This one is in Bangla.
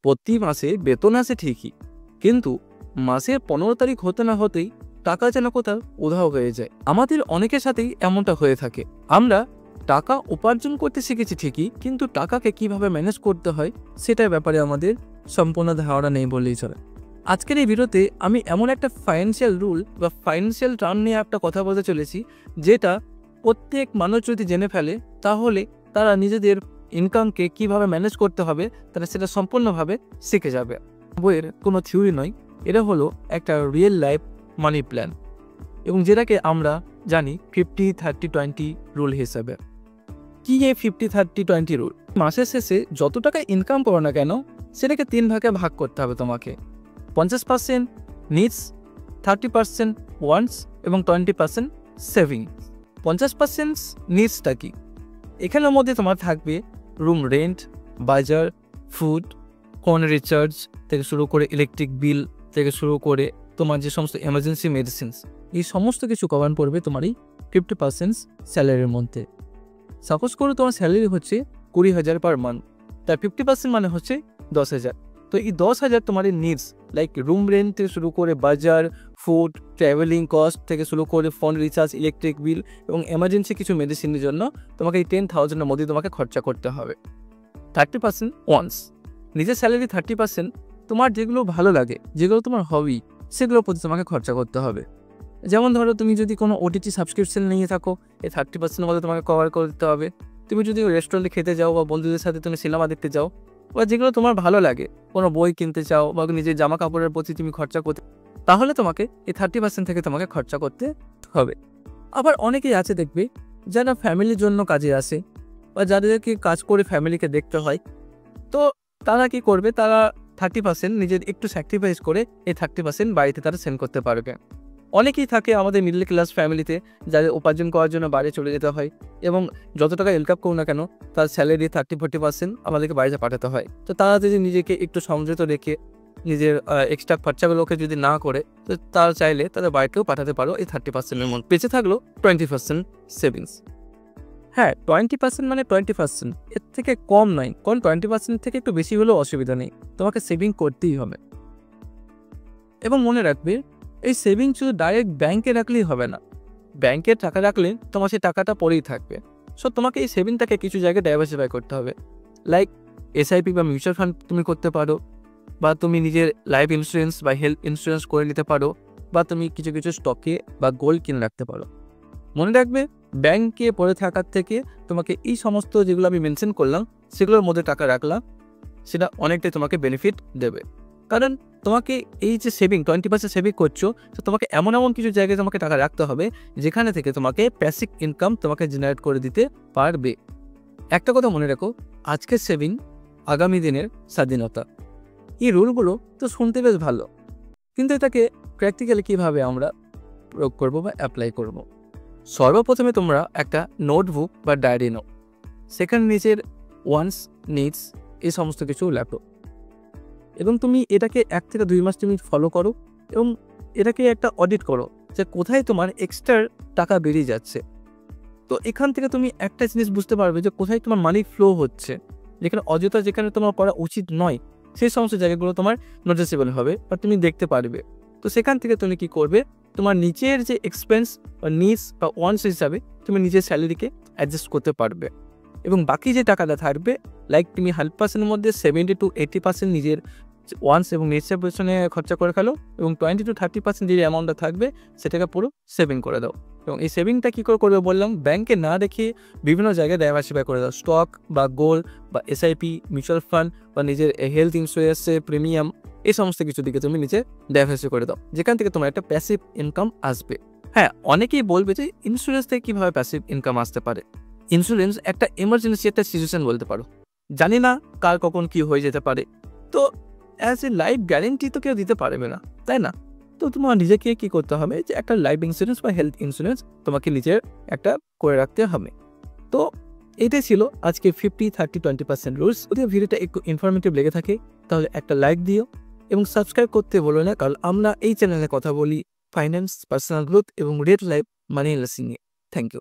প্রতি মাসে বেতন আসে ঠিকই, কিন্তু মাসের 15 তারিখ হতে না হতেই টাকা যেন কোথাও উধাও হয়ে যায়। আমাদের অনেকের সাথেই এমনটা হয়ে থাকে। আমরা টাকা উপার্জন করতে শিখেছি ঠিকই, কিন্তু টাকাকে কিভাবে ম্যানেজ করতে হয় সেটার ব্যাপারে আমাদের সম্পূর্ণ ধারণা নেই বললেই চলে। আজকের এই ভিডিওতে আমি এমন একটা ফাইন্যান্সিয়াল রুল বা ফাইন্যান্সিয়াল টার্ম নিয়ে একটা কথা বলতে চলেছি, যেটা প্রত্যেক মানুষ যদি জেনে ফেলে তাহলে তারা নিজেদের ইনকামকে কিভাবে ম্যানেজ করতে হবে তারা সেটা সম্পূর্ণভাবে শিখে যাবে। বইয়ের কোনো থিওরি নয়, এটা হলো একটা রিয়েল লাইফ মানি প্ল্যান, এবং যেটাকে আমরা জানি 50-30-20 রুল হিসাবে। কি এই 50-30-20 রুল? মাসের শেষে যত টাকা ইনকাম করো না কেন সেটাকে 3 ভাগে ভাগ করতে হবে তোমাকে। 50% নিডস, 30% ওয়ান্টস এবং 20% সেভিং। 50% নিডসটা কি? এখানের মধ্যে তোমার থাকবে রুম রেন্ট, বাজার, ফুড, ফোন রিচার্জ থেকে শুরু করে ইলেকট্রিক বিল থেকে শুরু করে তোমার যে সমস্ত এমার্জেন্সি মেডিসিনস, এই সমস্ত কিছু কভার করবে তোমার এই 50% স্যালারির মধ্যে। সাপোজ করো তোমার স্যালারি হচ্ছে 20,000 পার মান্থ, তার 50% মানে হচ্ছে 10,000। তো এই 10,000 তোমার এই নিডস লাইক রুম রেন্ট থেকে শুরু করে বাজার, ফুড, ট্রাভেলিং কস্ট থেকে শুরু করে ফোন রিচার্জ, ইলেকট্রিক বিল এবং এমার্জেন্সি কিছু মেডিসিনের জন্য তোমাকে এই 10,000-এর মধ্যে তোমাকে খরচা করতে হবে। 30% ওয়ান্টস, নিজের স্যালারি 30% তোমার যেগুলো ভালো লাগে, যেগুলো তোমার হবি, সেগুলোর প্রতি তোমাকে খরচা করতে হবে। যেমন ধরো তুমি যদি কোনো ওটিটি সাবস্ক্রিপশন নিয়ে থাকো, এই 30%-এর মধ্যে তোমাকে কভার করে দিতে হবে। তুমি যদি রেস্টুরেন্টে খেতে যাও বা বন্ধুদের সাথে তুমি সিনেমা দেখতে যাও বা যেগুলো তোমার ভালো লাগে, কোনো বই কিনতে চাও বা নিজের জামা কাপড়ের প্রতি তুমি খরচা করতে, তাহলে তোমাকে এই 30% থেকে তোমাকে খরচা করতে হবে। আবার অনেকেই আছে দেখবে যারা ফ্যামিলির জন্য কাজে আসে বা যাদেরকে কাজ করে ফ্যামিলিকে দেখতে হয়, তো তারা কি করবে, তারা 30% নিজের একটু স্যাক্রিফাইস করে এই 30% বাড়িতে তারা সেন্ড করতে পারবে। অনেকেই থাকে আমাদের মিডল ক্লাস ফ্যামিলিতে যাদের উপার্জন করার জন্য বাইরে চলে যেতে হয়, এবং যত টাকা ইনকাম করুন না কেন তার স্যালারি 30-40% আমাদেরকে বাইরে পাঠাতে হয়। তো তারা যদি নিজেকে একটু সংযত রেখে নিজের এক্সট্রা খরচাগুলোকে যদি না করে, তো তারা চাইলে তাদের বাড়িতেও পাঠাতে পারো এই 30%-এর মধ্যে। বেঁচে থাকলো 20% সেভিংস। হ্যাঁ, 20% মানে 20%, এর থেকে কম নয়, কারণ 20% থেকে একটু বেশি হলেও অসুবিধা নেই, তোমাকে সেভিং করতেই হবে। এবং মনে রাখবে, এই সেভিং শুধু ডাইরেক্ট ব্যাংকে রাখলেই হবে না। ব্যাংকে টাকা রাখলে তোমার সেই টাকাটা পরেই থাকবে। সো তোমাকে এই সেভিংটাকে কিছু জায়গায় ডাইভার্সিফাই করতে হবে। লাইক এসআইপি বা মিউচুয়াল ফান্ড তুমি করতে পারো, বা তুমি নিজের লাইফ ইন্স্যুরেন্স বা হেলথ ইন্স্যুরেন্স করে নিতে পারো, বা তুমি কিছু কিছু স্টকে বা গোল্ড কিনে রাখতে পারো। মনে রাখবে, ব্যাংকে পড়ে থাকার থেকে তোমাকে এই সমস্ত যেগুলো আমি মেনশন করলাম সেগুলোর মধ্যে টাকা রাখলাম, সেটা অনেকটাই তোমাকে বেনিফিট দেবে। কারণ তোমাকে এই যে সেভিং 20% সেভিং করছো, তো তোমাকে এমন এমন কিছু জায়গায় তোমাকে টাকা রাখতে হবে যেখানে থেকে তোমাকে প্যাসিভ ইনকাম তোমাকে জেনারেট করে দিতে পারবে। একটা কথা মনে রাখো, আজকের সেভিং আগামী দিনের স্বাধীনতা। এই রুলগুলো তো শুনতে বেশ ভালো, কিন্তু এটাকে প্র্যাকটিক্যালি কীভাবে আমরা প্রয়োগ করবো বা অ্যাপ্লাই করবো? সর্বপ্রথমে তোমরা একটা নোটবুক বা ডায়েরি নাও, সেখানে নিজের ওয়ান্টস, নিডস এই সমস্ত কিছু লেখো, এবং তুমি এটাকে 1 থেকে 2 মাস তুমি ফলো করো, এবং এটাকে একটা অডিট করো যে কোথায় তোমার এক্সট্রা টাকা বেরিয়ে যাচ্ছে। তো এখান থেকে তুমি একটা জিনিস বুঝতে পারবে যে কোথায় তোমার মানি ফ্লো হচ্ছে, যেখানে অযথা যেখানে তোমার করা উচিত নয় সেই সমস্ত জায়গাগুলো তোমার নোটিসেবল হবে বা তুমি দেখতে পারবে। তো সেখান থেকে তুমি কি করবে, তোমার নিচের যে এক্সপেন্স বা নিডস বা ওয়ান্টস হিসাবে তুমি নিজের স্যালারিকে অ্যাডজাস্ট করতে পারবে, এবং বাকি যে টাকাটা থাকবে লাইক তুমি 100%-এর মধ্যে 70-80% নিজের ওয়ান্টস এবং নিডসের পেছনে খরচা করে ফেলো, এবং 20-30% যে অ্যামাউন্টটা থাকবে সেটাকে পুরো সেভিং করে দাও। এবং এই সেভিংটা কী করে করবে বললাম, ব্যাংকে না রেখে বিভিন্ন জায়গায় ডাইভার্সিফাই করে দাও, স্টক বা গোল্ড বা এসআইপি, মিউচুয়াল ফান্ড বা নিজের হেলথ ইন্স্যুরেন্সের প্রিমিয়াম, এই সমস্ত কিছু দিকে তুমি নিজে ডাইভার্সিফাই করে দাও, যেখান থেকে তোমার একটা প্যাসিভ ইনকাম আসবে। হ্যাঁ, অনেকেই বলবে যে ইন্স্যুরেন্স থেকে কীভাবে প্যাসিভ ইনকাম আসতে পারে। ইন্স্যুরেন্স একটা এমার্জেন্সি একটা সিচুয়েশন বলতে পারো, জানি না কার কখন কি হয়ে যেতে পারে, তো অ্যাজ এ লাইফ গ্যারেন্টি তো কেউ দিতে পারবে না, তাই না? তো তোমার নিজেকে কি করতে হবে যে একটা লাইফ ইন্স্যুরেন্স বা হেলথ ইন্স্যুরেন্স তোমাকে নিজের একটা করে রাখতে হবে। তো এটাই ছিল আজকে 50-30-20% রুলস। যদি ভিডিওটা একটু ইনফরমেটিভ লেগে থাকে তাহলে একটা লাইক দিও এবং সাবস্ক্রাইব করতে বলো না, কারণ আমরা এই চ্যানেলে কথা বলি ফাইন্যান্স, পার্সোনাল গ্রোথ এবং রিয়েল লাইফ মানি ইনভেস্টিং নিয়ে। Thank you.